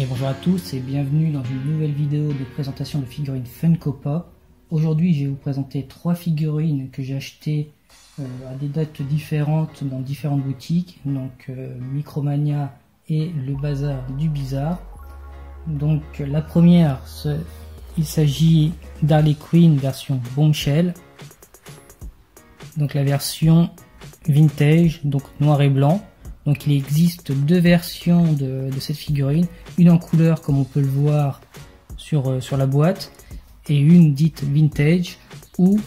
Et bonjour à tous et bienvenue dans une nouvelle vidéo de présentation de figurines Funko Pop. Aujourd'hui je vais vous présenter 3 figurines que j'ai achetées à des dates différentes dans différentes boutiques, donc Micromania et le Bazar du Bizarre. Donc la première, il s'agit d'Harley Quinn version Bombshell, donc la version vintage, donc noir et blanc. Donc il existe 2 versions de cette figurine, une en couleur comme on peut le voir sur la boîte, et une dite vintage où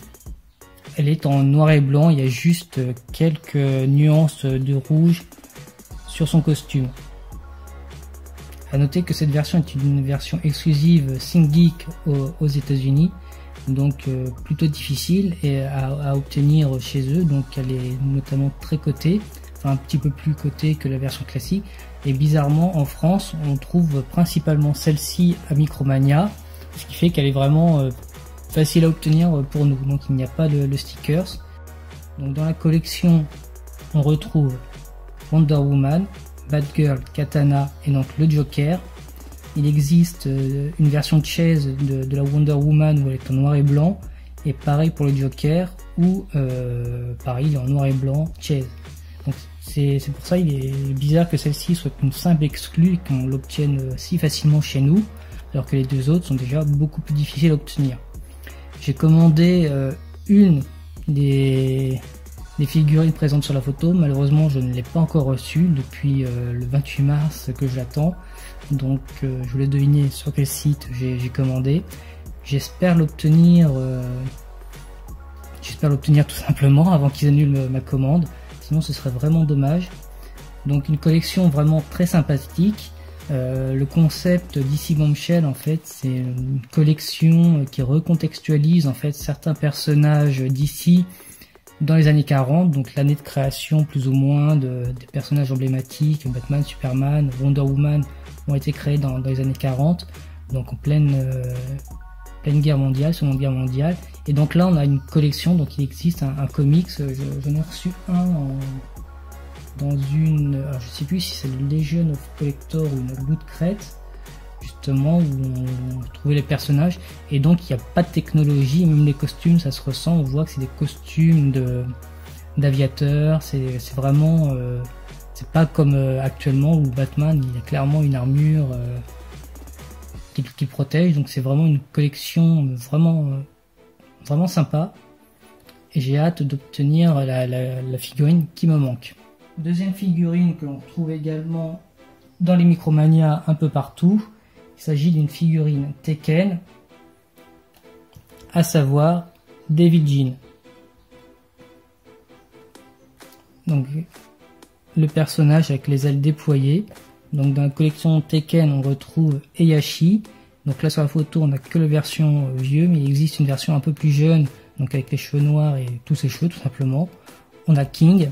elle est en noir et blanc, il y a juste quelques nuances de rouge sur son costume. A noter que cette version est une version exclusive ThinkGeek aux États-Unis, donc plutôt difficile à obtenir chez eux, donc elle est notamment très cotée. Un petit peu plus cotée que la version classique, et bizarrement en France on trouve principalement celle-ci à Micromania, ce qui fait qu'elle est vraiment facile à obtenir pour nous, donc il n'y a pas le stickers. Donc dans la collection on retrouve Wonder Woman, Batgirl, Katana et donc le Joker. Il existe une version de Chase de la Wonder Woman où elle est en noir et blanc, et pareil pour le Joker où pareil il est en noir et blanc Chase. Donc c'est pour ça il est bizarre que celle-ci soit une simple exclue et qu'on l'obtienne si facilement chez nous, alors que les 2 autres sont déjà beaucoup plus difficiles à obtenir. J'ai commandé une des figurines présentes sur la photo, malheureusement je ne l'ai pas encore reçue depuis le 28 mars que je l'attends, donc je voulais deviner sur quel site j'ai commandé. J'espère l'obtenir tout simplement avant qu'ils annulent ma commande. Sinon ce serait vraiment dommage. Donc une collection vraiment très sympathique. Le concept d'ici Bombshell en fait c'est une collection qui recontextualise en fait certains personnages d'ici dans les années 40, donc l'année de création plus ou moins des personnages emblématiques. Batman, Superman, Wonder Woman ont été créés dans les années 40, donc en pleine guerre mondiale, seconde guerre mondiale. Et donc là on a une collection, donc il existe un comics, j'en ai reçu un dans une, alors je sais plus si c'est le Legion of Collector ou une Loot Crate justement, où on trouvait les personnages, et donc il n'y a pas de technologie, même les costumes ça se ressent, on voit que c'est des costumes d'aviateurs, c'est vraiment c'est pas comme actuellement où Batman il a clairement une armure qui protège. Donc c'est vraiment une collection vraiment sympa, et j'ai hâte d'obtenir la figurine qui me manque. Deuxième figurine que l'on trouve également dans les Micromania un peu partout, il s'agit d'une figurine Tekken, à savoir Devil Jin. Donc le personnage avec les ailes déployées. Donc dans la collection Tekken on retrouve Heihachi. Donc là sur la photo on n'a que la version vieux, mais il existe une version un peu plus jeune, donc avec les cheveux noirs et tous ses cheveux tout simplement. On a King,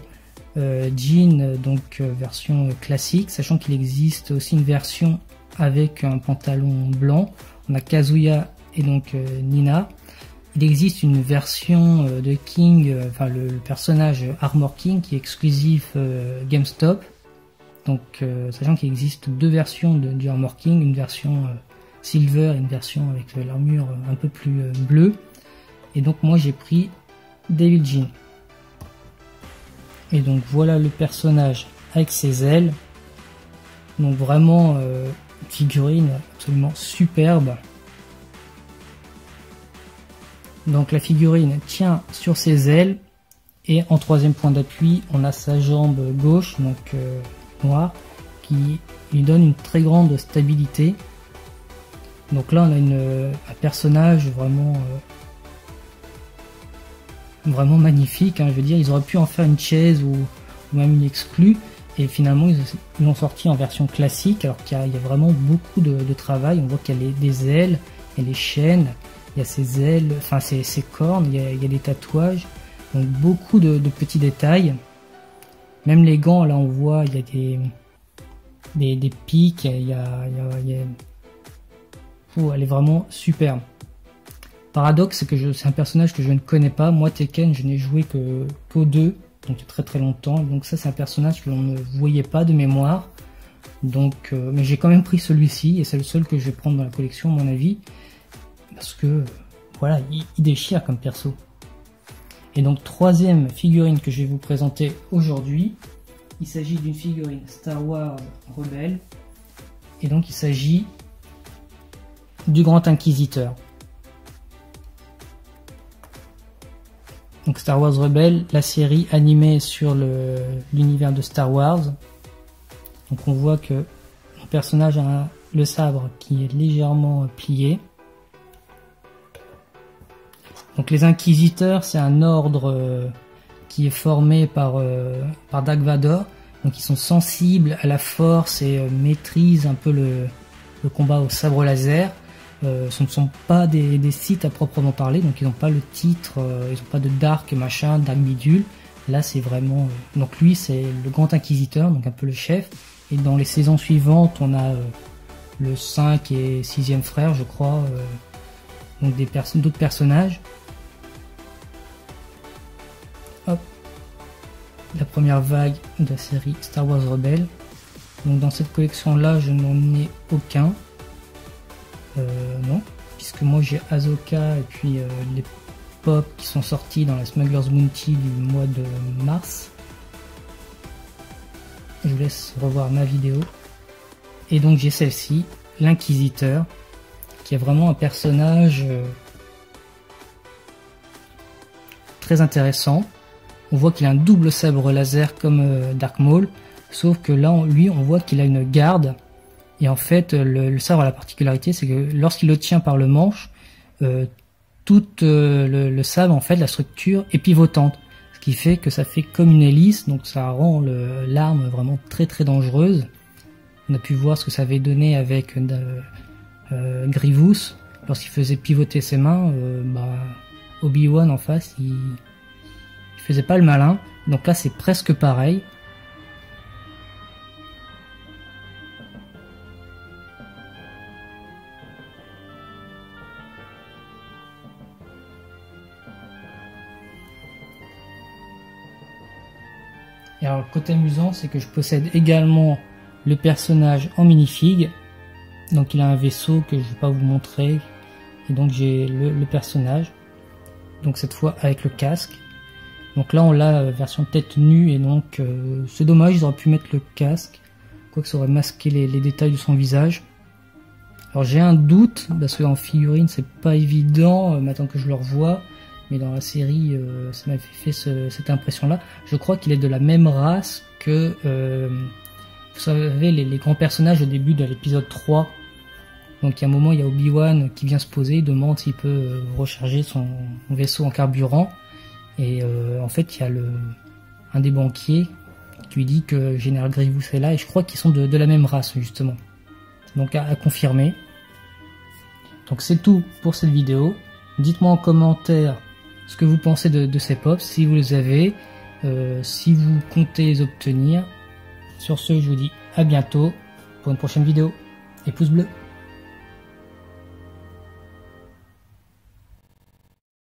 Jin, donc version classique, sachant qu'il existe aussi une version avec un pantalon blanc. On a Kazuya et donc Nina. Il existe une version de King, enfin le personnage Armor King qui est exclusif GameStop. Donc sachant qu'il existe 2 versions du Armor King, une version silver et une version avec l'armure un peu plus bleue. Et donc moi j'ai pris Devil Jin. Et donc voilà le personnage avec ses ailes. Donc vraiment une figurine absolument superbe. Donc la figurine tient sur ses ailes, et en 3e point d'appui on a sa jambe gauche, donc noire, qui lui donne une très grande stabilité. Donc là on a un personnage vraiment magnifique, hein. Je veux dire, ils auraient pu en faire une chaise ou même une exclue, et finalement ils l'ont sorti en version classique, alors qu'il y a vraiment beaucoup de travail. On voit qu'il y a des ailes, il y a les chaînes, il y a ses ailes, enfin ses cornes, il y a des tatouages, donc beaucoup de petits détails. Même les gants, là on voit il y a des pics, oh, elle est vraiment superbe. Paradoxe, c'est que c'est un personnage que je ne connais pas. Moi Tekken je n'ai joué qu'aux 2, donc très longtemps, donc ça c'est un personnage que l'on ne voyait pas de mémoire. Donc, mais j'ai quand même pris celui-ci et c'est le seul que je vais prendre dans la collection à mon avis, parce que voilà, il déchire comme perso. Et donc troisième figurine que je vais vous présenter aujourd'hui, il s'agit d'une figurine Star Wars Rebelle, et donc il s'agit du Grand Inquisiteur. Donc Star Wars Rebelle, la série animée sur l'univers de Star Wars. Donc on voit que le personnage a le sabre qui est légèrement plié. Donc les Inquisiteurs, c'est un ordre qui est formé par Dark Vador. Donc ils sont sensibles à la force et maîtrisent un peu le combat au sabre laser. Ce ne sont pas des Sith à proprement parler, donc ils n'ont pas le titre, ils n'ont pas de Dark machin, Dark bidule. Là c'est vraiment... donc lui c'est le Grand Inquisiteur, donc un peu le chef. Et dans les saisons suivantes, on a le 5 et 6e frère, je crois, donc d'autres personnages. Hop, la première vague de la série Star Wars Rebelle. Donc dans cette collection-là, je n'en ai aucun. Non, puisque moi j'ai Ahsoka et puis les pop qui sont sortis dans la Smuggler's Bounty du mois de mars. Je vous laisse revoir ma vidéo. Et donc j'ai celle-ci, l'Inquisiteur, qui est vraiment un personnage très intéressant. On voit qu'il a un double sabre laser comme Dark Maul, sauf que là, lui, on voit qu'il a une garde. Et en fait, le sabre a la particularité, c'est que lorsqu'il le tient par le manche, tout le sabre, en fait, la structure est pivotante. Ce qui fait que ça fait comme une hélice, donc ça rend l'arme vraiment très très dangereuse. On a pu voir ce que ça avait donné avec Grievous, lorsqu'il faisait pivoter ses mains, Obi-Wan en face, il faisait pas le malin. Donc là c'est presque pareil. Et alors le côté amusant, c'est que je possède également le personnage en minifig. Donc il a un vaisseau que je ne vais pas vous montrer. Et donc j'ai le personnage. Donc cette fois avec le casque. Donc là on l'a version tête nue et donc c'est dommage, ils auraient pu mettre le casque. Quoique ça aurait masqué les détails de son visage. Alors j'ai un doute, parce qu'en figurine c'est pas évident, maintenant que je le revois. Mais dans la série, ça m'a fait cette impression-là. Je crois qu'il est de la même race que, vous savez, les grands personnages au début de l'épisode 3. Donc il y a un moment, il y a Obi-Wan qui vient se poser, il demande s'il peut recharger son vaisseau en carburant. Et en fait, il y a un des banquiers qui lui dit que Général Grievous est là. Et je crois qu'ils sont de la même race, justement. Donc à confirmer. Donc c'est tout pour cette vidéo. Dites-moi en commentaire ce que vous pensez de ces pops, si vous les avez, si vous comptez les obtenir. Sur ce, je vous dis à bientôt pour une prochaine vidéo. Et pouce bleu.